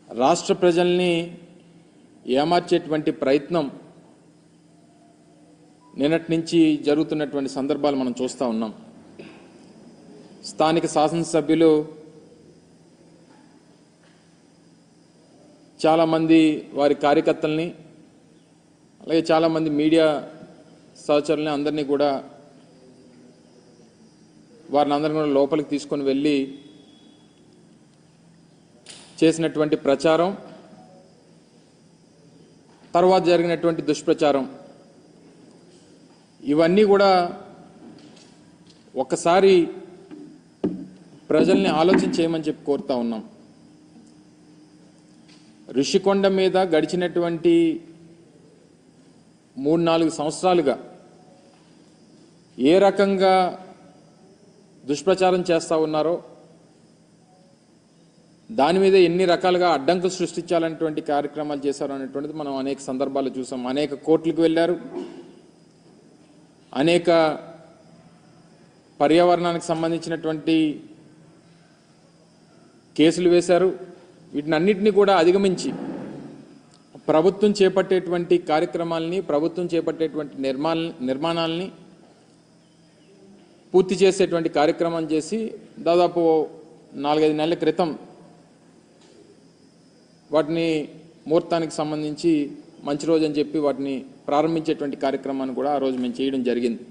రాష్ట్ర ప్రజల్ని ఏమార్చేటువంటి ప్రయత్నం నిన్నటి నుంచి జరుగుతున్నటువంటి సందర్భాలు మనం చూస్తూ ఉన్నాం. స్థానిక శాసనసభ్యులు చాలామంది వారి కార్యకర్తల్ని అలాగే చాలామంది మీడియా సహచరుల్ని అందరినీ కూడా వారిని అందరినీ కూడా లోపలికి తీసుకొని వెళ్ళి చేసినటువంటి ప్రచారం, తర్వాత జరిగినటువంటి దుష్ప్రచారం, ఇవన్నీ కూడా ఒక్కసారి ప్రజల్ని ఆలోచన చేయమని చెప్పి కోరుతా ఉన్నాం. ఋషికొండ మీద గడిచినటువంటి 3-4 సంవత్సరాలుగా ఏ రకంగా దుష్ప్రచారం చేస్తూ ఉన్నారో, దాని మీద ఎన్ని రకాలుగా అడ్డంకులు సృష్టించాలనేటువంటి కార్యక్రమాలు చేశారు అనేటువంటిది మనం అనేక సందర్భాలు చూసాం. అనేక కోర్టులకు వెళ్ళారు, అనేక పర్యావరణానికి సంబంధించినటువంటి కేసులు వేశారు. వీటినన్నిటినీ కూడా అధిగమించి ప్రభుత్వం చేపట్టేటువంటి కార్యక్రమాలని, ప్రభుత్వం చేపట్టేటువంటి నిర్మాణాలని పూర్తి చేసేటువంటి కార్యక్రమం చేసి దాదాపు 4-5 నెలల క్రితం వాటిని ముహూర్తానికి సంబంధించి మంచి రోజు అని చెప్పి వాటిని ప్రారంభించేటువంటి కార్యక్రమాన్ని కూడా ఆ రోజు మేము చేయడం జరిగింది.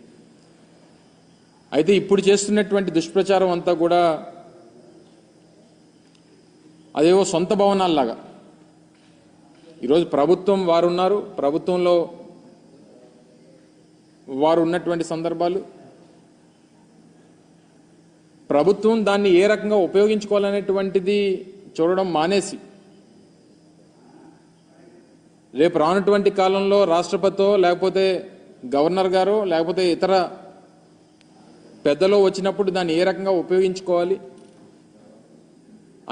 అయితే ఇప్పుడు చేస్తున్నటువంటి దుష్ప్రచారం అంతా కూడా అదేవో సొంత భవనాల్లాగా, ఈరోజు ప్రభుత్వం వారు ఉన్నారు, ప్రభుత్వంలో వారు ఉన్నటువంటి సందర్భాలు, ప్రభుత్వం దాన్ని ఏ రకంగా ఉపయోగించుకోవాలనేటువంటిది చూడడం మానేసి రేపు రానటువంటి కాలంలో రాష్ట్రపతితో లేకపోతే గవర్నర్ గారో లేకపోతే ఇతర పెద్దలో వచ్చినప్పుడు దాన్ని ఏ రకంగా ఉపయోగించుకోవాలి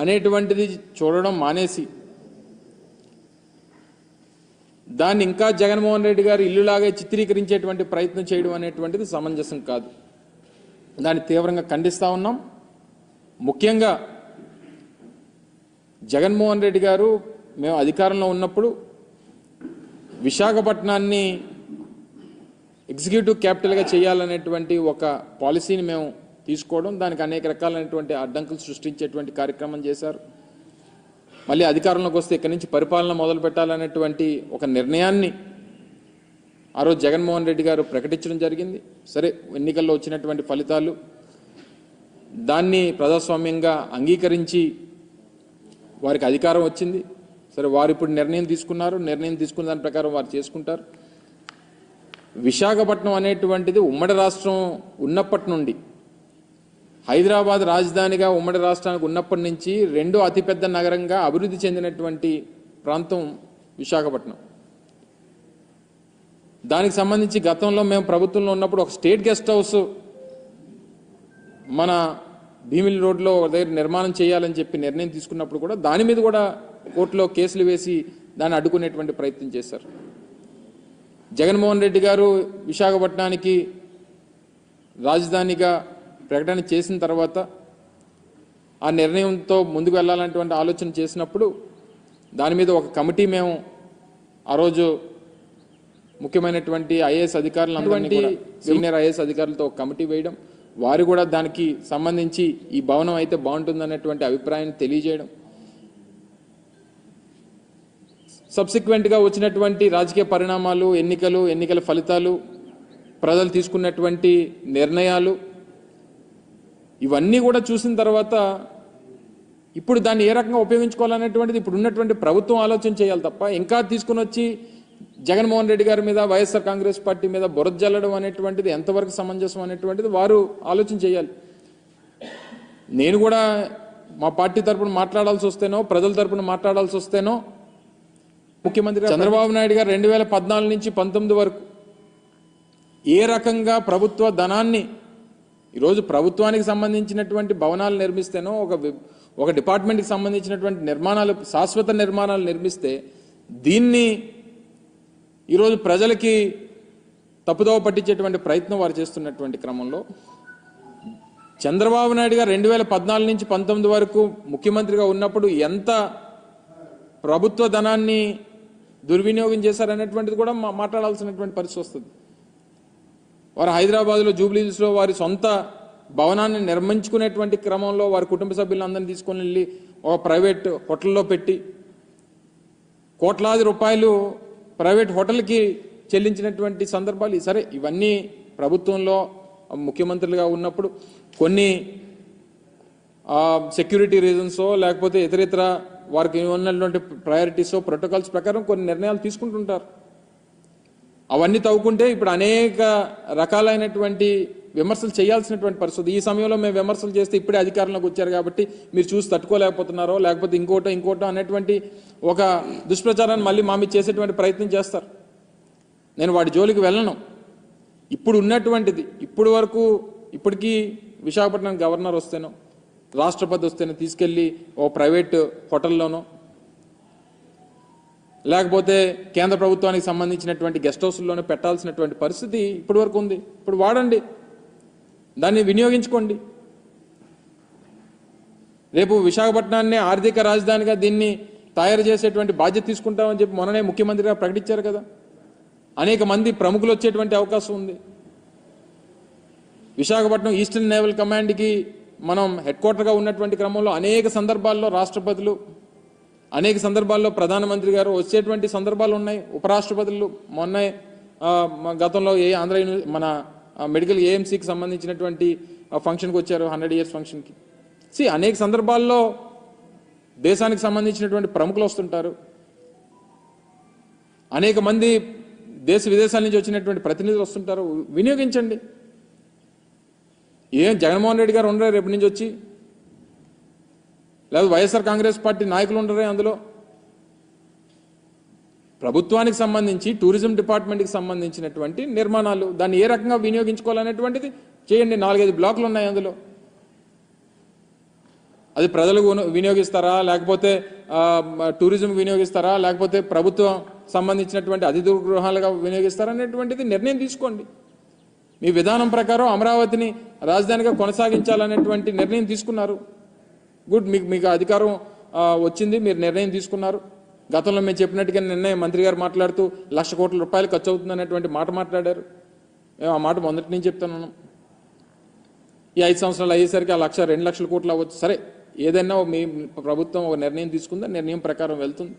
అనేటువంటిది చూడడం మానేసి దాన్ని ఇంకా జగన్మోహన్ రెడ్డి గారు ఇల్లులాగే చిత్రీకరించేటువంటి ప్రయత్నం చేయడం అనేటువంటిది సమంజసం కాదు. దాన్ని తీవ్రంగా ఖండిస్తూ ఉన్నాం. ముఖ్యంగా జగన్మోహన్ రెడ్డి గారు మేము అధికారంలో ఉన్నప్పుడు విశాఖపట్నాన్ని ఎగ్జిక్యూటివ్ క్యాపిటల్గా చేయాలనేటువంటి ఒక పాలసీని మేము తీసుకోవడం, దానికి అనేక రకాలైనటువంటి అడ్డంకులు సృష్టించేటువంటి కార్యక్రమం చేశారు. మళ్ళీ అధికారంలోకి వస్తే ఇక్కడి నుంచి పరిపాలన మొదలు పెట్టాలనేటువంటి ఒక నిర్ణయాన్ని ఆ రోజు జగన్మోహన్ రెడ్డి గారు ప్రకటించడం జరిగింది. సరే, ఎన్నికల్లో వచ్చినటువంటి ఫలితాలు దాన్ని ప్రజాస్వామ్యంగా అంగీకరించి వారికి అధికారం వచ్చింది. సరే, వారు ఇప్పుడు నిర్ణయం తీసుకున్నారు, నిర్ణయం తీసుకున్న దాని ప్రకారం వారు చేసుకుంటారు. విశాఖపట్నం అనేటువంటిది ఉమ్మడి రాష్ట్రం ఉన్నప్పటి నుండి, హైదరాబాద్ రాజధానిగా ఉమ్మడి రాష్ట్రానికి ఉన్నప్పటి నుంచి రెండో అతిపెద్ద నగరంగా అభివృద్ధి చెందినటువంటి ప్రాంతం విశాఖపట్నం. దానికి సంబంధించి గతంలో మేము ప్రభుత్వంలో ఉన్నప్పుడు ఒక స్టేట్ గెస్ట్ హౌస్ మన భీమిలి రోడ్లో దగ్గర నిర్మాణం చేయాలని చెప్పి నిర్ణయం తీసుకున్నప్పుడు కూడా దాని మీద కూడా కోర్టులో కేసులు వేసి దాన్ని అడ్డుకునేటువంటి ప్రయత్నం చేశారు. జగన్మోహన్ రెడ్డి గారు విశాఖపట్నానికి రాజధానిగా ప్రకటన చేసిన తర్వాత ఆ నిర్ణయంతో ముందుకు వెళ్ళాలనేటువంటి ఆలోచన చేసినప్పుడు దాని మీద ఒక కమిటీ మేము ఆ రోజు ముఖ్యమైనటువంటి ఐఏఎస్ అధికారులందరినీ, సీనియర్ ఐఏఎస్ అధికారులతో ఒక కమిటీ వేయడం, వారు కూడా దానికి సంబంధించి ఈ భవనం అయితే బాగుంటుందనేటువంటి అభిప్రాయాన్ని తెలియజేయడం, సబ్సిక్వెంట్గా వచ్చినటువంటి రాజకీయ పరిణామాలు, ఎన్నికల ఫలితాలు, ప్రజలు తీసుకున్నటువంటి నిర్ణయాలు, ఇవన్నీ కూడా చూసిన తర్వాత ఇప్పుడు దాన్ని ఏ రకంగా ఉపయోగించుకోవాలనేటువంటిది ఇప్పుడు ఉన్నటువంటి ప్రభుత్వం ఆలోచన చేయాలి తప్ప ఇంకా తీసుకుని వచ్చి జగన్మోహన్ రెడ్డి గారి మీద, వైఎస్ఆర్ కాంగ్రెస్ పార్టీ మీద బురద జల్లడం అనేటువంటిది ఎంతవరకు సమంజసం అనేటువంటిది వారు ఆలోచన చేయాలి. నేను కూడా మా పార్టీ తరపున మాట్లాడాల్సి వస్తేనో, ప్రజల తరపున మాట్లాడాల్సి వస్తేనో, ముఖ్యమంత్రి చంద్రబాబు నాయుడు గారు 2014 నుంచి 19 వరకు ఏ రకంగా ప్రభుత్వ ధనాన్ని, ఈరోజు ప్రభుత్వానికి సంబంధించినటువంటి భవనాలు నిర్మిస్తేనో, ఒక డిపార్ట్మెంట్కి సంబంధించినటువంటి నిర్మాణాలు, శాశ్వత నిర్మాణాలు నిర్మిస్తే దీన్ని ఈరోజు ప్రజలకి తప్పుదోవ పట్టించేటువంటి ప్రయత్నం వారు చేస్తున్నటువంటి క్రమంలో చంద్రబాబు నాయుడు గారు 2014 నుంచి 19 వరకు ముఖ్యమంత్రిగా ఉన్నప్పుడు ఎంత ప్రభుత్వ ధనాన్ని దుర్వినియోగం చేశారనేటువంటిది కూడా మాట్లాడాల్సినటువంటి పరిస్థితి వస్తుంది. వారు హైదరాబాద్లో జూబ్లీహిల్స్లో వారి సొంత భవనాన్ని నిర్మించుకునేటువంటి క్రమంలో వారి కుటుంబ సభ్యులందరినీ తీసుకొని వెళ్ళి ఒక ప్రైవేట్ హోటల్లో పెట్టి కోట్లాది రూపాయలు ప్రైవేట్ హోటల్కి చెల్లించినటువంటి సందర్భాలు. సరే, ఇవన్నీ ప్రభుత్వంలో ముఖ్యమంత్రులుగా ఉన్నప్పుడు కొన్ని సెక్యూరిటీ రీజన్సో లేకపోతే ఇతర వారికి ఉన్నటువంటి ప్రయారిటీసో ప్రోటోకాల్స్ ప్రకారం కొన్ని నిర్ణయాలు తీసుకుంటుంటారు. అవన్నీ తవ్వుకుంటే ఇప్పుడు అనేక రకాలైనటువంటి విమర్శలు చేయాల్సినటువంటి పరిస్థితి. ఈ సమయంలో మేము విమర్శలు చేస్తే ఇప్పుడే అధికారంలోకి వచ్చారు కాబట్టి మీరు చూసి తట్టుకోలేకపోతున్నారో లేకపోతే ఇంకోటో అనేటువంటి ఒక దుష్ప్రచారాన్ని మళ్ళీ మా మీద చేసేటువంటి ప్రయత్నం చేస్తారు. నేను వాటి జోలికి వెళ్ళను. ఇప్పుడు ఉన్నటువంటిది ఇప్పటికీ విశాఖపట్నం గవర్నర్ వస్తేనో రాష్ట్రపతి వస్తేనో తీసుకెళ్ళి ఓ ప్రైవేట్ హోటల్లోనో లేకపోతే కేంద్ర ప్రభుత్వానికి సంబంధించినటువంటి గెస్ట్ హౌస్లోనే పెట్టాల్సినటువంటి పరిస్థితి ఇప్పటి వరకు ఉంది. ఇప్పుడు వాడండి, దాన్ని వినియోగించుకోండి. రేపు విశాఖపట్నాన్ని ఆర్థిక రాజధానిగా దీన్ని తయారు చేసేటువంటి బాధ్యత తీసుకుంటామని చెప్పి మొన్ననే ముఖ్యమంత్రిగా ప్రకటించారు కదా. అనేక మంది ప్రముఖులు వచ్చేటువంటి అవకాశం ఉంది. విశాఖపట్నం ఈస్టర్న్ నేవల్ కమాండ్కి మనం హెడ్ క్వార్టర్గా ఉన్నటువంటి క్రమంలో అనేక సందర్భాల్లో రాష్ట్రపతులు, అనేక సందర్భాల్లో ప్రధానమంత్రి గారు వచ్చేటువంటి సందర్భాలు ఉన్నాయి. ఉపరాష్ట్రపతులు మొన్న గతంలో మన మెడికల్ ఏఎంసీకి సంబంధించినటువంటి ఫంక్షన్కి వచ్చారు, 100 years ఫంక్షన్కి. అనేక సందర్భాల్లో దేశానికి సంబంధించినటువంటి ప్రముఖులు వస్తుంటారు. అనేక మంది దేశ విదేశాల నుంచి వచ్చినటువంటి ప్రతినిధులు వస్తుంటారు. వినియోగించండి. జగన్మోహన్ రెడ్డి గారు ఉండరు రేపు నుంచి వచ్చి, లేదా వైఎస్ఆర్ కాంగ్రెస్ పార్టీ నాయకులు ఉండరే అందులో. ప్రభుత్వానికి సంబంధించి టూరిజం డిపార్ట్మెంట్కి సంబంధించినటువంటి నిర్మాణాలు దాన్ని ఏ రకంగా వినియోగించుకోవాలనేటువంటిది చేయండి. 4-5 బ్లాకులు ఉన్నాయి అందులో. అది ప్రజలకు వినియోగిస్తారా లేకపోతే టూరిజం వినియోగిస్తారా లేకపోతే ప్రభుత్వం సంబంధించినటువంటి అతిథి గృహాలుగా వినియోగిస్తారా అనేటువంటిది నిర్ణయం తీసుకోండి. మీ విధానం ప్రకారం అమరావతిని రాజధానిగా కొనసాగించాలనేటువంటి నిర్ణయం తీసుకున్నారు. గుడ్, మీకు అధికారం వచ్చింది, మీరు నిర్ణయం తీసుకున్నారు. గతంలో మేము చెప్పినట్టుగా నిర్ణయం మంత్రి గారు మాట్లాడుతూ 1,00,000 కోట్ల రూపాయలు ఖర్చు అవుతుంది అనేటువంటి మాట మాట్లాడారు. మేము ఆ మాట మొదటి నుంచి చెప్తున్నాను. ఈ 5 సంవత్సరాలు అయ్యేసరికి ఆ 1,00,000 2 లక్షల కోట్లు అవ్వచ్చు. సరే, ఏదైనా మీ ప్రభుత్వం ఒక నిర్ణయం తీసుకుందా, నిర్ణయం ప్రకారం వెళ్తుంది.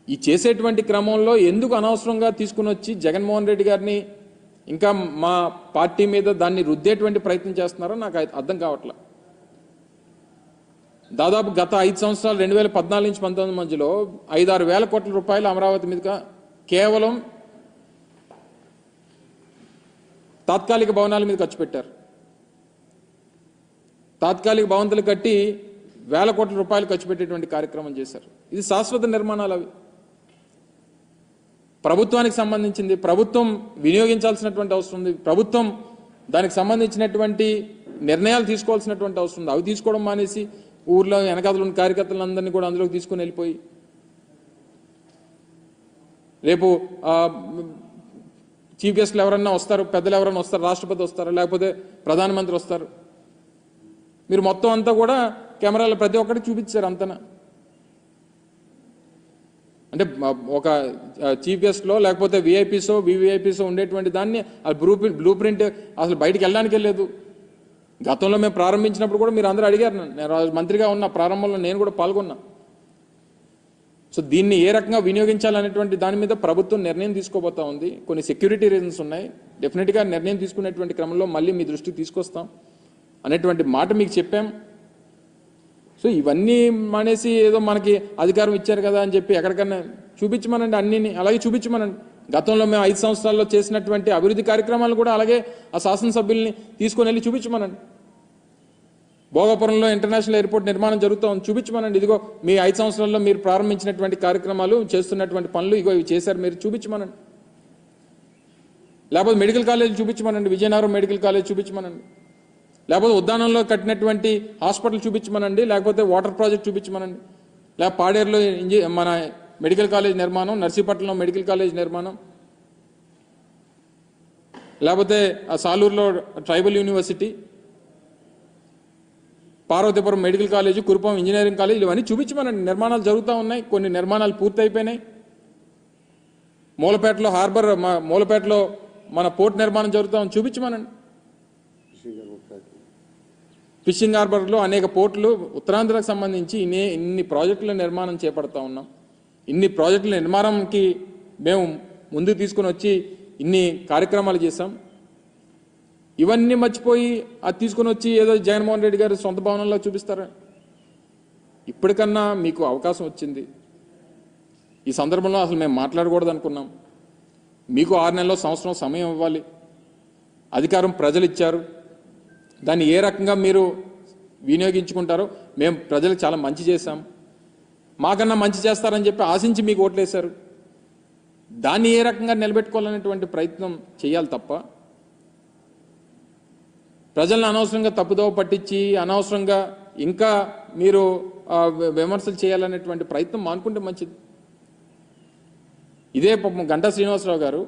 ఈ చేసేటువంటి క్రమంలో ఎందుకు అనవసరంగా తీసుకుని వచ్చి జగన్మోహన్ రెడ్డి గారిని ఇంకా మా పార్టీ మీద దాన్ని రుద్దేటువంటి ప్రయత్నం చేస్తున్నారో నాకు అర్థం కావట్లా. దాదాపు గత 5 సంవత్సరాలు 2014 నుంచి 2019 మధ్యలో 5-6 వేల కోట్ల రూపాయలు అమరావతి మీదుగా కేవలం తాత్కాలిక భవనాల మీద ఖర్చు పెట్టారు. తాత్కాలిక భవంతులు కట్టి వేల కోట్ల రూపాయలు ఖర్చు పెట్టేటువంటి కార్యక్రమం చేశారు. ఇది శాశ్వత నిర్మాణాలు. అవి ప్రభుత్వానికి సంబంధించింది, ప్రభుత్వం వినియోగించాల్సినటువంటి అవసరం ఉంది. ప్రభుత్వం దానికి సంబంధించినటువంటి నిర్ణయాలు తీసుకోవాల్సినటువంటి అవసరం ఉంది. అవి తీసుకోవడం మానేసి ఊర్లో వెనకాతలు ఉన్న కార్యకర్తలందరినీ కూడా అందులోకి తీసుకుని వెళ్ళిపోయి రేపు చీఫ్ గెస్ట్లు ఎవరన్నా వస్తారు, పెద్దలు ఎవరన్నా వస్తారు, రాష్ట్రపతి వస్తారు, లేకపోతే ప్రధానమంత్రి వస్తారు. మీరు మొత్తం అంతా కూడా కెమెరాలో ప్రతి ఒక్కటి చూపించారు అంతనా. అంటే ఒక చీఫ్ గెస్ట్లో లేకపోతే విఐపీసో వివిఐపీసో ఉండేటువంటి దాన్ని బ్లూ ప్రింట్ అసలు బయటికి వెళ్ళడానికి లేదు. గతంలో మేము ప్రారంభించినప్పుడు కూడా మీరు అందరూ అడిగారు. నేను మంత్రిగా ఉన్న ప్రారంభంలో నేను కూడా పాల్గొన్నా. సో దీన్ని ఏ రకంగా వినియోగించాలనేటువంటి దాని మీద ప్రభుత్వం నిర్ణయం తీసుకోబోతా ఉంది. కొన్ని సెక్యూరిటీ రీజన్స్ ఉన్నాయి. డెఫినెట్గా నిర్ణయం తీసుకునేటువంటి క్రమంలో మళ్ళీ మీ దృష్టికి తీసుకొస్తాం అనేటువంటి మాట మీకు చెప్పాం. సో ఇవన్నీ మానేసి ఏదో మనకి అధికారం ఇచ్చారు కదా అని చెప్పి ఎక్కడికన్నా చూపించమనండి, అన్నిని అలాగే చూపించమనండి. గతంలో మేము 5 సంవత్సరాల్లో చేసినటువంటి అభివృద్ధి కార్యక్రమాలు కూడా అలాగే ఆ శాసనసభ్యుల్ని తీసుకొని వెళ్ళి చూపించమనండి. భోగాపురంలో ఇంటర్నేషనల్ ఎయిర్పోర్ట్ నిర్మాణం జరుగుతూ ఉంది, చూపించమనండి. ఇదిగో మీ 5 సంవత్సరాల్లో మీరు ప్రారంభించినటువంటి కార్యక్రమాలు, చేస్తున్నటువంటి పనులు ఇగో ఇవి చేశారు, మీరు చూపించమనండి. లేకపోతే మెడికల్ కాలేజ్ చూపించమనండి, విజయనగరం మెడికల్ కాలేజ్ చూపించమనండి. లేకపోతే ఉద్యానంలో కట్టినటువంటి హాస్పిటల్ చూపించమనండి, లేకపోతే వాటర్ ప్రాజెక్ట్ చూపించమనండి, లేకపోతే పాడేరులో మన మెడికల్ కాలేజ్ నిర్మాణం, నర్సీపట్నంలో మెడికల్ కాలేజ్ నిర్మాణం, లేకపోతే సాలూరులో tribal university, Parvathipuram medical college, Kurupam engineering college ఇవన్నీ చూపించమనండి. నిర్మాణాలు జరుగుతూ ఉన్నాయి, కొన్ని నిర్మాణాలు పూర్తయిపోయినాయి. మూలపేటలో హార్బర్, మూలపేటలో మన పోర్ట్ నిర్మాణం జరుగుతామని చూపించమనండి. ఫిషింగ్ హార్బర్లో అనేక పోర్టులు ఉత్తరాంధ్రకు సంబంధించి ఇన్ని ప్రాజెక్టుల నిర్మాణం చేపడతా ఉన్నాం. ఇన్ని ప్రాజెక్టుల నిర్మాణంకి మేము ముందుకు తీసుకుని వచ్చి ఇన్ని కార్యక్రమాలు చేశాం. ఇవన్నీ మర్చిపోయి అది తీసుకుని వచ్చి ఏదో జగన్మోహన్ రెడ్డి గారు సొంత భవనంలో చూపిస్తారా? ఇప్పటికన్నా మీకు అవకాశం వచ్చింది. ఈ సందర్భంలో అసలు మేము మాట్లాడకూడదు అనుకున్నాం. మీకు 6 నెలల్లో సంవత్సరం సమయం ఇవ్వాలి. అధికారం ప్రజలు ఇచ్చారు, దాన్ని ఏ రకంగా మీరు వినియోగించుకుంటారో. మేము ప్రజలకు చాలా మంచి చేశాం, మాకన్నా మంచి చేస్తారని చెప్పి ఆశించి మీకు ఓట్లేశారు. దాన్ని ఏ రకంగా నిలబెట్టుకోవాలనేటువంటి ప్రయత్నం చేయాలి తప్ప ప్రజలను అనవసరంగా తప్పుదోవ పట్టించి అనవసరంగా ఇంకా మీరు విమర్శలు చేయాలనేటువంటి ప్రయత్నం మానుకుంటే మంచిది. ఇదే గంటా శ్రీనివాసరావు గారు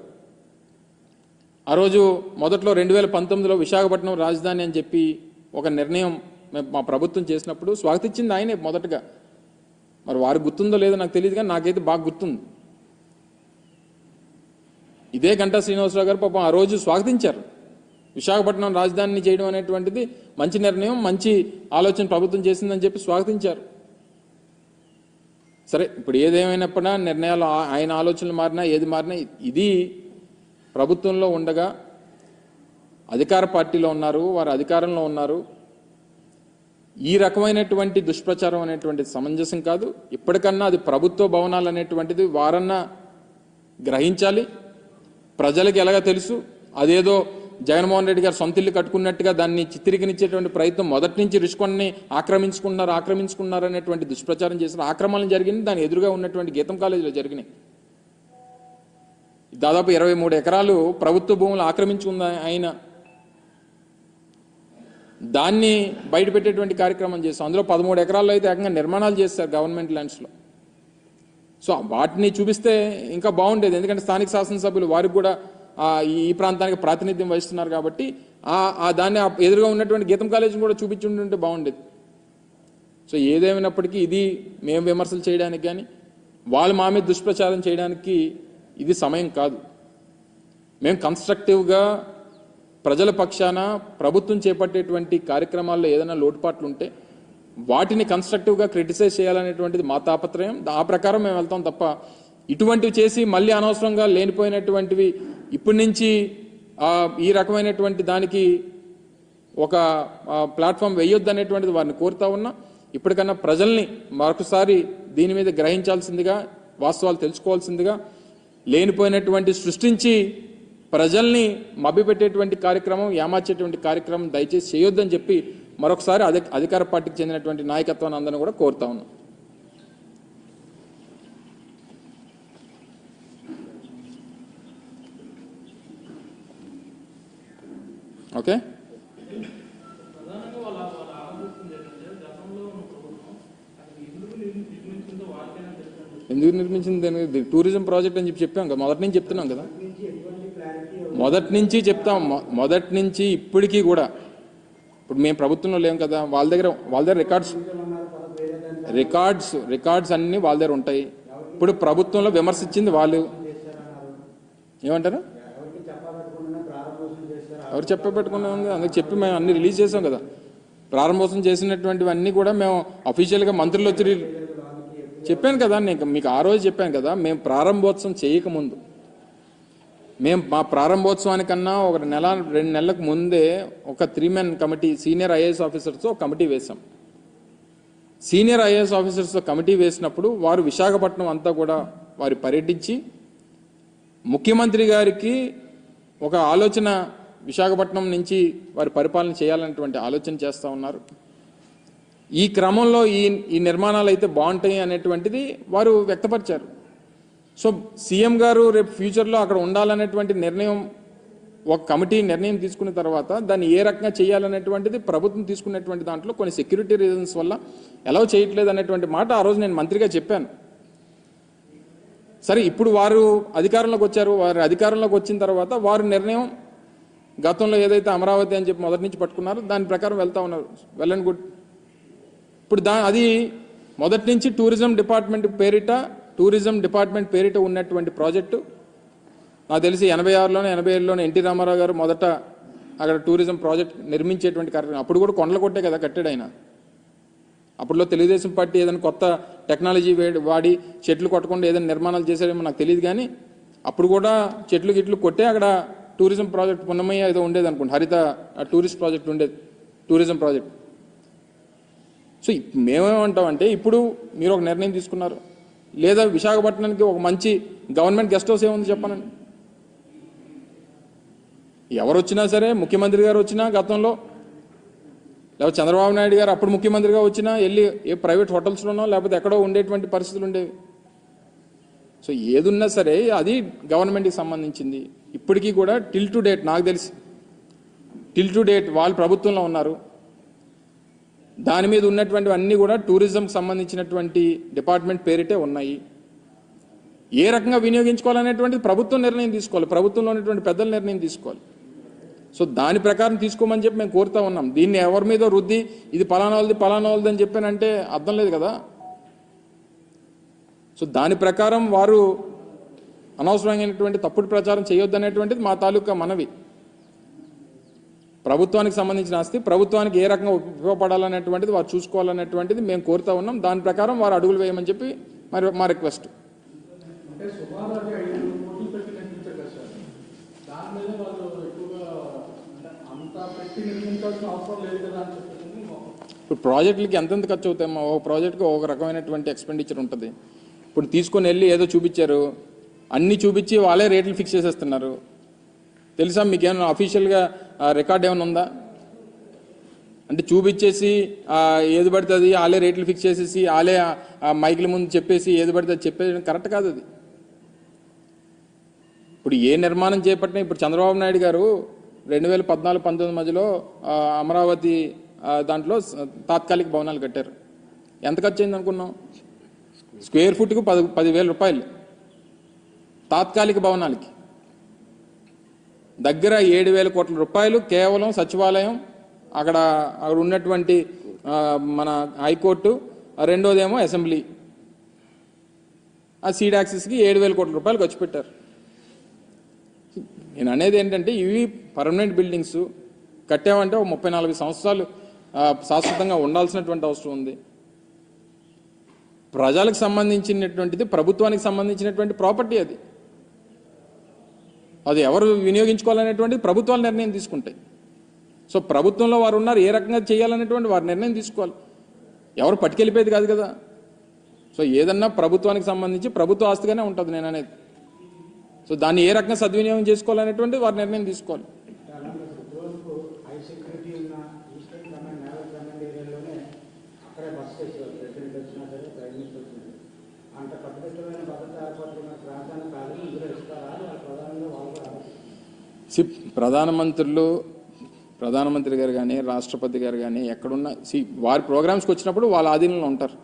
ఆ రోజు మొదట్లో 2019లో విశాఖపట్నం రాజధాని అని చెప్పి ఒక నిర్ణయం మా ప్రభుత్వం చేసినప్పుడు స్వాగతించింది ఆయనే మొదటగా. మరి వారికి గుర్తుందో లేదో నాకు తెలియదు, కానీ నాకైతే బాగా గుర్తుంది. ఇదే గంటా శ్రీనివాసరావు గారు పాపం ఆ రోజు స్వాగతించారు. విశాఖపట్నం రాజధానిని చేయడం అనేటువంటిది మంచి నిర్ణయం, మంచి ఆలోచన ప్రభుత్వం చేసిందని చెప్పి స్వాగతించారు. సరే, ఇప్పుడు ఏదేమైనప్పుడా నిర్ణయాలు ఆయన ఆలోచనలు మారినా ఏది మారినా ఇది ప్రభుత్వంలో ఉండగా అధికార పార్టీలో ఉన్నారు, వారు అధికారంలో ఉన్నారు. ఈ రకమైనటువంటి దుష్ప్రచారం అనేటువంటిది సమంజసం కాదు. ఇప్పటికన్నా అది ప్రభుత్వ భవనాలు అనేటువంటిది వారన్నా గ్రహించాలి. ప్రజలకు ఎలాగ తెలుసు, అదేదో జగన్మోహన్ రెడ్డి గారు సొంత ఇల్లు కట్టుకున్నట్టుగా దాన్ని చిత్రీకరించేటువంటి ప్రయత్నం మొదటి నుంచి రుషికొండని ఆక్రమించుకున్నారు అనేటువంటి దుష్ప్రచారం చేసిన ఆక్రమణలు జరిగింది. దాని ఎదురుగా ఉన్నటువంటి గీతం కాలేజీలో జరిగినాయి. దాదాపు 23 ఎకరాలు ప్రభుత్వ భూములు ఆక్రమించుకుంది ఆయన. దాన్ని బయటపెట్టేటువంటి కార్యక్రమం చేస్తాం. అందులో 13 ఎకరాల్లో అయితే ఏకంగా నిర్మాణాలు చేస్తారు గవర్నమెంట్ ల్యాండ్స్లో. సో వాటిని చూపిస్తే ఇంకా బాగుండేది. ఎందుకంటే స్థానిక శాసనసభ్యులు వారికి కూడా ఈ ప్రాంతానికి ప్రాతినిధ్యం వహిస్తున్నారు కాబట్టి దాన్ని ఎదురుగా ఉన్నటువంటి గీతం కాలేజీని కూడా చూపించుంటే బాగుండేది. సో ఏదేమైనప్పటికీ ఇది మేము విమర్శలు చేయడానికి కానీ వాళ్ళు మా మీద దుష్ప్రచారం చేయడానికి ఇది సమయం కాదు. మేము కన్స్ట్రక్టివ్గా ప్రజల పక్షాన ప్రభుత్వం చేపట్టేటువంటి కార్యక్రమాల్లో ఏదైనా లోటుపాట్లు ఉంటే వాటిని కన్స్ట్రక్టివ్గా క్రిటిసైజ్ చేయాలనేటువంటిది మా తాపత్రయం. ఆ ప్రకారం మేము వెళ్తాం తప్ప ఇటువంటివి చేసి మళ్ళీ అనవసరంగా లేనిపోయినటువంటివి ఇప్పటి నుంచి ఈ రకమైనటువంటి దానికి ఒక ప్లాట్ఫామ్ వేయొద్దు అనేటువంటిది వారిని కోరుతా ఉన్నా. ఇప్పటికన్నా ప్రజల్ని మరొకసారి దీని మీద గ్రహించాల్సిందిగా, వాస్తవాలు తెలుసుకోవాల్సిందిగా, లేనిపోయినటువంటి సృష్టించి ప్రజల్ని మభ్యపెట్టేటువంటి కార్యక్రమం, ఏమార్చేటువంటి కార్యక్రమం దయచేసి చేయొద్దని చెప్పి మరొకసారి అధికార పార్టీకి చెందినటువంటి నాయకత్వాన్ని అందరినీ కూడా కోరుతా ఉన్నాం. ఓకే, ఎందుకు నిర్మించింది? టూరిజం ప్రాజెక్ట్ అని చెప్పాం కదా, మొదటి నుంచి చెప్తున్నాం కదా, మొదటి నుంచి చెప్తాం. మొదటి నుంచి ఇప్పటికీ కూడా ఇప్పుడు మేము ప్రభుత్వంలో లేం కదా, వాళ్ళ దగ్గర రికార్డ్స్ అన్నీ వాళ్ళ దగ్గర ఉంటాయి. ఇప్పుడు ప్రభుత్వంలో విమర్శించింది వాళ్ళు. ఏమంటారు? ఎవరు చెప్పబెట్టుకున్నా ఉంది? అందుకు చెప్పి మేము అన్ని రిలీజ్ చేసాం కదా. ప్రారంభోత్సవం చేసినటువంటివన్నీ కూడా మేము అఫీషియల్గా మంత్రులు వచ్చి చెప్పాను కదా. నేను మీకు ఆ రోజు చెప్పాను కదా, మేము ప్రారంభోత్సవం చేయకముందు, మేము మా ప్రారంభోత్సవానికన్నా 1 నెల 2 నెలలకు ముందే ఒక 3-man కమిటీ, సీనియర్ ఐఏఎస్ ఆఫీసర్స్తో కమిటీ వేశాం. సీనియర్ ఐఏఎస్ ఆఫీసర్స్తో కమిటీ వేసినప్పుడు వారు విశాఖపట్నం అంతా కూడా వారు పర్యటించి ముఖ్యమంత్రి గారికి ఒక ఆలోచన, విశాఖపట్నం నుంచి వారి పరిపాలన చేయాలనేటువంటి ఆలోచన చేస్తూ ఉన్నారు. ఈ క్రమంలో ఈ నిర్మాణాలు అయితే బాగుంటాయి అనేటువంటిది వారు వ్యక్తపరిచారు. సో సీఎం గారు రేపు ఫ్యూచర్లో అక్కడ ఉండాలనేటువంటి నిర్ణయం, ఒక కమిటీ నిర్ణయం తీసుకున్న తర్వాత దాన్ని ఏ రకంగా చేయాలనేటువంటిది ప్రభుత్వం తీసుకున్నటువంటి దాంట్లో కొన్ని సెక్యూరిటీ రీజన్స్ వల్ల ఎలా చేయట్లేదు అనేటువంటి మాట ఆ రోజు నేను మంత్రిగా చెప్పాను. సరే, ఇప్పుడు వారు అధికారంలోకి వచ్చారు. వారు అధికారంలోకి వచ్చిన తర్వాత వారు నిర్ణయం గతంలో ఏదైతే అమరావతి అని చెప్పి మొదటి నుంచి పట్టుకున్నారో దాని ప్రకారం వెళ్తా ఉన్నారు. Well and good. ఇప్పుడు అది మొదటి నుంచి టూరిజం డిపార్ట్మెంట్ పేరిట ఉన్నటువంటి ప్రాజెక్టు. నాకు తెలిసి 86లోనే 87లోనే ఎన్టీ రామారావు గారు మొదట అక్కడ టూరిజం ప్రాజెక్ట్ నిర్మించేటువంటి కార్యక్రమం. అప్పుడు కూడా కొండలు కొట్టే కదా కట్టాడు ఆయన. అప్పుడులో తెలుగుదేశం పార్టీ ఏదైనా కొత్త టెక్నాలజీ వాడి చెట్లు కొట్టకుండా ఏదైనా నిర్మాణాలు చేశారేమో నాకు తెలియదు, కానీ అప్పుడు కూడా చెట్లు గిట్లు కొట్టే అక్కడ టూరిజం ప్రాజెక్ట్ పున్నమయ్య ఏదో ఉండేది అనుకోండి, హరిత టూరిస్ట్ ప్రాజెక్ట్ ఉండేది, టూరిజం ప్రాజెక్ట్. సో మేమేమంటామంటే ఇప్పుడు మీరు ఒక నిర్ణయం తీసుకున్నారు, లేదా విశాఖపట్నానికి ఒక మంచి గవర్నమెంట్ గెస్ట్ హౌస్ ఏముంది చెప్పనండి. ఎవరు వచ్చినా సరే, ముఖ్యమంత్రి గారు వచ్చినా గతంలో, లేకపోతే చంద్రబాబు నాయుడు గారు అప్పుడు ముఖ్యమంత్రిగా వచ్చినా వెళ్ళి ఏ ప్రైవేట్ హోటల్స్లోనో లేకపోతే ఎక్కడో ఉండేటువంటి పరిస్థితులు ఉండేవి. సో ఏదున్నా సరే అది గవర్నమెంట్కి సంబంధించింది. ఇప్పటికీ కూడా టిల్ టు డేట్ నాకు తెలిసి వాళ్ళు ప్రభుత్వంలో ఉన్నారు. దాని మీద ఉన్నటువంటి అన్నీ కూడా టూరిజంకి సంబంధించినటువంటి డిపార్ట్మెంట్ పేరిటే ఉన్నాయి. ఏ రకంగా వినియోగించుకోవాలనేటువంటిది ప్రభుత్వం నిర్ణయం తీసుకోవాలి, ప్రభుత్వంలో ఉన్నటువంటి పెద్దల నిర్ణయం తీసుకోవాలి. సో దాని ప్రకారం తీసుకోమని చెప్పి మేము కోరుతా ఉన్నాం. దీన్ని ఎవరి మీద రుద్ది ఇది పలానా వాళ్ళది అని చెప్పానంటే అర్థం లేదు కదా. సో దాని ప్రకారం వారు అనవసరమైనటువంటి తప్పుడు ప్రచారం చేయొద్దనేటువంటిది మా తాలూకా మనవి. ప్రభుత్వానికి సంబంధించిన ఆస్తి ప్రభుత్వానికి ఏ రకంగా ఉపయోగపడాలనేటువంటిది వారు చూసుకోవాలనేటువంటిది మేము కోరుతా ఉన్నాం. దాని ప్రకారం వారు అడుగులు వేయమని చెప్పి మరి మా రిక్వెస్ట్. ఇప్పుడు ప్రాజెక్టులకి ఎంతెంత ఖర్చు అవుతాయమ్మా? ఒక ప్రాజెక్టుకి ఒక రకమైనటువంటి ఎక్స్పెండిచర్ ఉంటుంది. ఇప్పుడు తీసుకొని వెళ్ళి ఏదో చూపించారు, అన్నీ చూపించి వాళ్ళే రేట్లు ఫిక్స్ చేసేస్తున్నారు. తెలుసా మీకేమైనా అఫీషియల్గా రికార్డ్ ఏమైనా ఉందా? అంటే చూపించేసి ఏది పడుతుంది వాళ్ళే రేట్లు ఫిక్స్ చేసేసి వాళ్ళే మైకుల ముందు చెప్పేసి ఏది పడుతుంది చెప్పేది కరెక్ట్ కాదు అది. ఇప్పుడు ఏ నిర్మాణం చేపట్టినా, ఇప్పుడు చంద్రబాబు నాయుడు గారు 2014-19 మధ్యలో అమరావతి దాంట్లో తాత్కాలిక భవనాలు కట్టారు. ఎంత ఖర్చు అయింది అనుకున్నాం? స్క్వేర్ ఫుట్కు 10,000 రూపాయలు తాత్కాలిక భవనాలకి. దగ్గర 7,000 కోట్ల రూపాయలు కేవలం సచివాలయం, అక్కడ ఉన్నటువంటి మన హైకోర్టు, రెండోదేమో అసెంబ్లీ, ఆ సీడ్ యాక్సెస్కి 7,000 కోట్ల రూపాయలు ఖర్చు పెట్టారు. నేను అనేది ఏంటంటే ఇవి పర్మనెంట్ బిల్డింగ్స్ కట్టామంటే ఒక 34 సంవత్సరాలు శాశ్వతంగా ఉండాల్సినటువంటి అవసరం ఉంది. ప్రజలకు సంబంధించినటువంటిది, ప్రభుత్వానికి సంబంధించినటువంటి ప్రాపర్టీ అది. అది ఎవరు వినియోగించుకోవాలనేటువంటి ప్రభుత్వాలు నిర్ణయం తీసుకుంటాయి. సో ప్రభుత్వంలో వారు ఉన్నారు, ఏ రకంగా చేయాలనేటువంటి వారు నిర్ణయం తీసుకోవాలి, ఎవరు పట్టుకెళ్ళిపోయేది కాదు కదా. సో ఏదన్నా ప్రభుత్వానికి సంబంధించి ప్రభుత్వ ఆస్తిగానే ఉంటుంది నేను అనేది. సో దాన్ని ఏ రకంగా సద్వినియోగం చేసుకోవాలనేటువంటి వారు నిర్ణయం తీసుకోవాలి. ప్రధానమంత్రి గారు కానీ రాష్ట్రపతి గారు కానీ ఎక్కడున్నా వారి ప్రోగ్రామ్స్కి వచ్చినప్పుడు వాళ్ళ ఆధీనంలో ఉంటారు.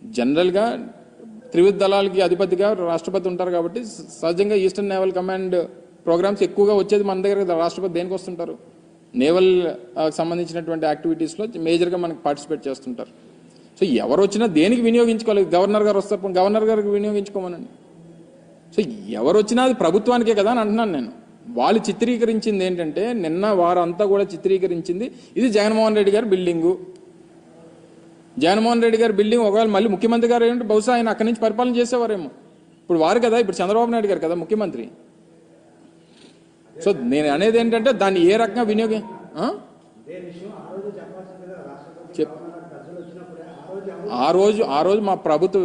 జనరల్గా త్రివిధ దళాలకి అధిపతిగా రాష్ట్రపతి ఉంటారు కాబట్టి సహజంగా ఈస్టర్న్ నేవల్ కమాండ్ ప్రోగ్రామ్స్ ఎక్కువగా వచ్చేది మన దగ్గర. రాష్ట్రపతి దేనికి వస్తుంటారు? నేవల్ సంబంధించినటువంటి యాక్టివిటీస్లో మేజర్గా మనకి పార్టిసిపేట్ చేస్తుంటారు. సో ఎవరు వచ్చినా దేనికి వినియోగించుకోవాలి? గవర్నర్ గారు వస్తారు, గవర్నర్ గారికి వినియోగించుకోమనండి. సో ఎవరు వచ్చినా అది ప్రభుత్వానికే కదా అని అంటున్నాను నేను. వాళ్ళు చిత్రీకరించింది ఏంటంటే, నిన్న వారంతా కూడా చిత్రీకరించింది ఇది జగన్మోహన్ రెడ్డి గారి బిల్డింగు. జగన్మోహన్ రెడ్డి గారి బిల్డింగ్ ఒకవేళ మళ్ళీ ముఖ్యమంత్రి గారు ఏంటంటే బహుశా ఆయన అక్కడి నుంచి పరిపాలన చేసేవారేమో. ఇప్పుడు వారు కదా, ఇప్పుడు చంద్రబాబు నాయుడు గారు కదా ముఖ్యమంత్రి. సో నేను అనేది ఏంటంటే దాన్ని ఏ రకంగా ఆ రోజు మా ప్రభుత్వ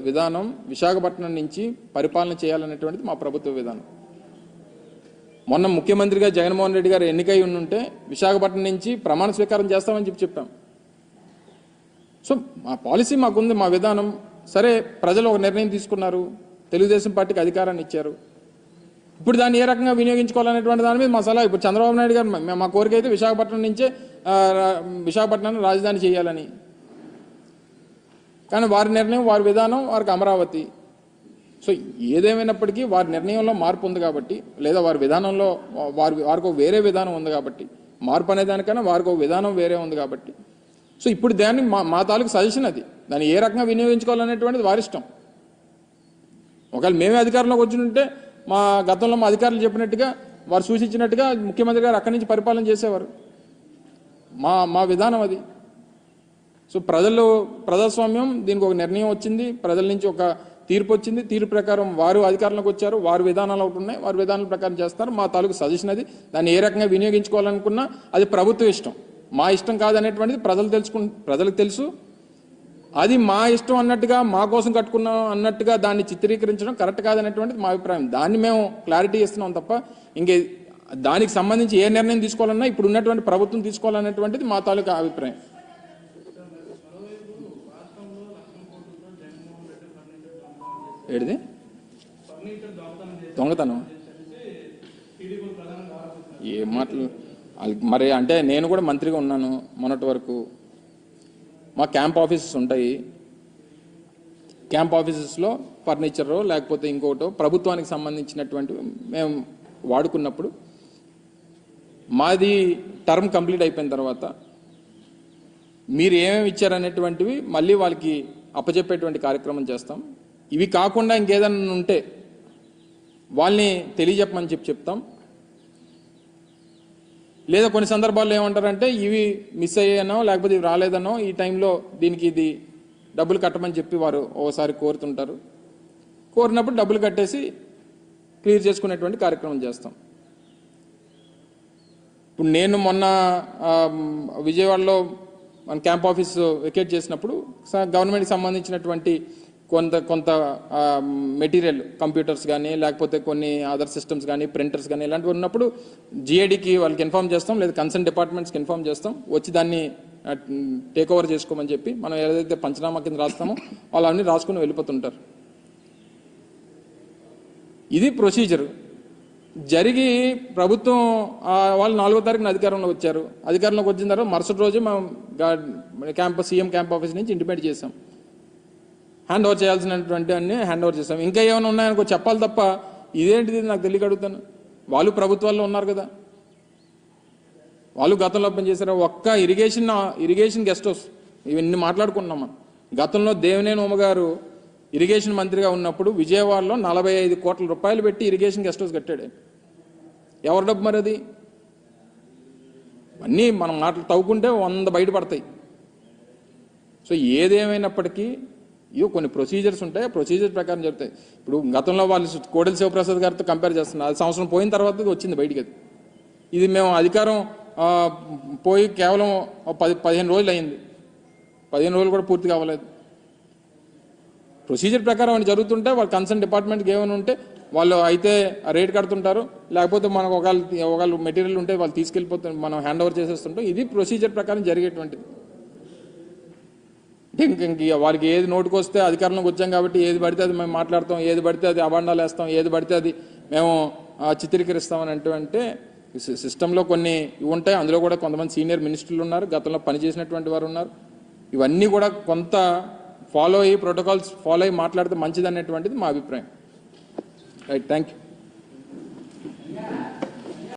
విధానం విశాఖపట్నం నుంచి పరిపాలన చేయాలనేటువంటిది మా ప్రభుత్వ విధానం. మొన్న ముఖ్యమంత్రిగా జగన్మోహన్ రెడ్డి గారు ఎన్నికై ఉంటే విశాఖపట్నం నుంచి ప్రమాణ స్వీకారం చేస్తామని చెప్పాం. సో మా పాలసీ మాకుంది, మా విధానం. సరే, ప్రజలు ఒక నిర్ణయం తీసుకున్నారు, తెలుగుదేశం పార్టీకి అధికారాన్ని ఇచ్చారు. ఇప్పుడు దాన్ని ఏ రకంగా వినియోగించుకోవాలనేటువంటి దాని మీద మా సలహా. ఇప్పుడు చంద్రబాబు నాయుడు గారు మా కోరిక అయితే విశాఖపట్నం నుంచే విశాఖపట్నాన్ని రాజధాని చేయాలని. కానీ వారి నిర్ణయం, వారి విధానం, వారికి అమరావతి. సో ఏదేమైనప్పటికీ వారి నిర్ణయంలో మార్పు ఉంది కాబట్టి, లేదా వారి విధానంలో వారికి వేరే విధానం ఉంది కాబట్టి మార్పు అనే దానికన్నా వారికి ఒక విధానం వేరే ఉంది కాబట్టి సో ఇప్పుడు దాన్ని మా తాలూకు సజెషన్ అది. దాన్ని ఏ రకంగా వినియోగించుకోవాలనేటువంటిది వారిష్టం. ఒకవేళ మేమే అధికారంలోకి వచ్చింటే మా గతంలో మా అధికారులు చెప్పినట్టుగా వారు సూచించినట్టుగా ముఖ్యమంత్రి గారు అక్కడి నుంచి పరిపాలన చేసేవారు. మా విధానం అది. సో ప్రజాస్వామ్యం దీనికి ఒక నిర్ణయం వచ్చింది, ప్రజల నుంచి ఒక తీర్పు వచ్చింది, తీర్పు ప్రకారం వారు అధికారంలోకి వచ్చారు, వారి విధానాలు ఒకటి ఉన్నాయి, వారి విధానాల ప్రకారం చేస్తారు. మా తాలూకు సజెషన్ అది. దాన్ని ఏ రకంగా వినియోగించుకోవాలనుకున్నా అది ప్రభుత్వ ఇష్టం, మా ఇష్టం కాదనేటువంటిది ప్రజలకు తెలుసు. అది మా ఇష్టం అన్నట్టుగా మా కోసం కట్టుకున్నాం అన్నట్టుగా దాన్ని చిత్రీకరించడం కరెక్ట్ కాదనేటువంటిది మా అభిప్రాయం. దాన్ని మేము క్లారిటీ ఇస్తున్నాం తప్ప ఇంకే దానికి సంబంధించి ఏ నిర్ణయం తీసుకోవాలన్నా ఇప్పుడు ఉన్నటువంటి ప్రభుత్వం తీసుకోవాలనేటువంటిది మా తాలూకా అభిప్రాయం. ఏడిది దొంగతనం ఏ మాటలు మరి అంటే నేను కూడా మంత్రిగా ఉన్నాను మొన్నటి వరకు. మా క్యాంప్ ఆఫీసెస్ ఉంటాయి, క్యాంప్ ఆఫీసెస్లో ఫర్నిచరు లేకపోతే ఇంకోటో ప్రభుత్వానికి సంబంధించినటువంటి మేము వాడుకున్నప్పుడు మాది టర్మ్ కంప్లీట్ అయిపోయిన తర్వాత మీరు ఏమేమి ఇచ్చారనేటువంటివి మళ్ళీ వాళ్ళకి అప్పచెప్పేటువంటి కార్యక్రమం చేస్తాం. ఇవి కాకుండా ఇంకేదన్నా ఉంటే వాళ్ళని తెలియజెప్పమని చెప్తాం. లేదా కొన్ని సందర్భాల్లో ఏమంటారంటే ఇవి మిస్ అయ్యానో లేకపోతే ఇవి రాలేదనో ఈ టైంలో దీనికి ఇది డబ్బులు కట్టమని చెప్పి వారు ఓసారి కోరుతుంటారు. కోరినప్పుడు డబ్బులు కట్టేసి క్లియర్ చేసుకునేటువంటి కార్యక్రమం చేస్తాం. ఇప్పుడు నేను మొన్న విజయవాడలో మన క్యాంప్ ఆఫీస్ వెకేట్ చేసినప్పుడు గవర్నమెంట్కి సంబంధించినటువంటి కొంత మెటీరియల్ కంప్యూటర్స్ కానీ లేకపోతే కొన్ని అదర్ సిస్టమ్స్ కానీ ప్రింటర్స్ కానీ ఇలాంటివి ఉన్నప్పుడు జిఐడికి వాళ్ళకి ఇన్ఫార్మ్ చేస్తాం, లేదా కన్సర్న్ డిపార్ట్మెంట్స్కి ఇన్ఫార్మ్ చేస్తాం, వచ్చి దాన్ని టేక్ ఓవర్ చేసుకోమని చెప్పి మనం ఏదైతే పంచనామా కింద రాస్తామో వాళ్ళు అన్నీ రాసుకుని వెళ్ళిపోతుంటారు. ఇది ప్రొసీజర్ జరిగి ప్రభుత్వం వాళ్ళు 4వ తారీఖున అధికారంలోకి వచ్చారు. అధికారంలోకి వచ్చిన తర్వాత మరుసటి రోజు మేము సీఎం క్యాంప్ ఆఫీస్ నుంచి ఇంటిమేట్ చేసాం, హ్యాండ్ ఓవర్ చేయాల్సినటువంటి అన్ని హ్యాండ్ ఓవర్ చేస్తాం. ఇంకా ఏమైనా ఉన్నాయనుకో చెప్పాలి తప్ప ఇదేంటిది నాకు తెలియక అడుగుతాను. వాళ్ళు ప్రభుత్వాల్లో ఉన్నారు కదా, వాళ్ళు గతంలో పనిచేశారు. ఒక్క ఇరిగేషన్ గెస్ట్ హౌస్ ఇవన్నీ మాట్లాడుకున్నాం మనం. గతంలో దేవినేని ఉమ గారు ఇరిగేషన్ మంత్రిగా ఉన్నప్పుడు విజయవాడలో 45 కోట్ల రూపాయలు పెట్టి ఇరిగేషన్ గెస్ట్ హౌస్ కట్టాడు. ఎవరి డబ్బు మరి అది? అన్నీ మనం మాటలు తవ్వుకుంటే 100 బయటపడతాయి. సో ఏదేమైనప్పటికీ ఇవో కొన్ని ప్రొసీజర్స్ ఉంటాయి, ప్రొసీజర్ ప్రకారం జరుగుతాయి. ఇప్పుడు గతంలో వాళ్ళు కోడెల శివప్రసాద్ గారితో కంపేర్ చేస్తున్నారు, అది సంవత్సరం పోయిన తర్వాత వచ్చింది బయటికి. ఇది మేము అధికారం పోయి కేవలం 15 రోజులు అయింది, 15 రోజులు కూడా పూర్తిగా అవ్వలేదు. ప్రొసీజర్ ప్రకారం అని జరుగుతుంటే వాళ్ళు కన్సర్న్ డిపార్ట్మెంట్కి ఏమైనా ఉంటే వాళ్ళు అయితే రేట్ కడుతుంటారు, లేకపోతే మనకు ఒకవేళ మెటీరియల్ ఉంటే వాళ్ళు తీసుకెళ్ళిపోతారు, మనం హ్యాండ్ ఓవర్ చేసేస్తుంటాం. ఇది ప్రొసీజర్ ప్రకారం జరిగేటువంటిది. ఇంక వారికి ఏది నోటుకు వస్తే అధికారంలోకి వచ్చాం కాబట్టి ఏది పడితే అది మేము మాట్లాడతాం, ఏది పడితే అది అబాండాలు వేస్తాం, ఏది పడితే అది మేము చిత్రీకరిస్తామని అంటే సిస్టంలో కొన్ని ఉంటాయి. అందులో కూడా కొంతమంది సీనియర్ మినిస్టర్లు ఉన్నారు, గతంలో పనిచేసినటువంటి వారు ఉన్నారు. ఇవన్నీ కూడా కొంత ఫాలో అయ్యి ప్రోటోకాల్స్ ఫాలో అయ్యి మాట్లాడితే మంచిది అనేటువంటిది మా అభిప్రాయం. Right, thank you.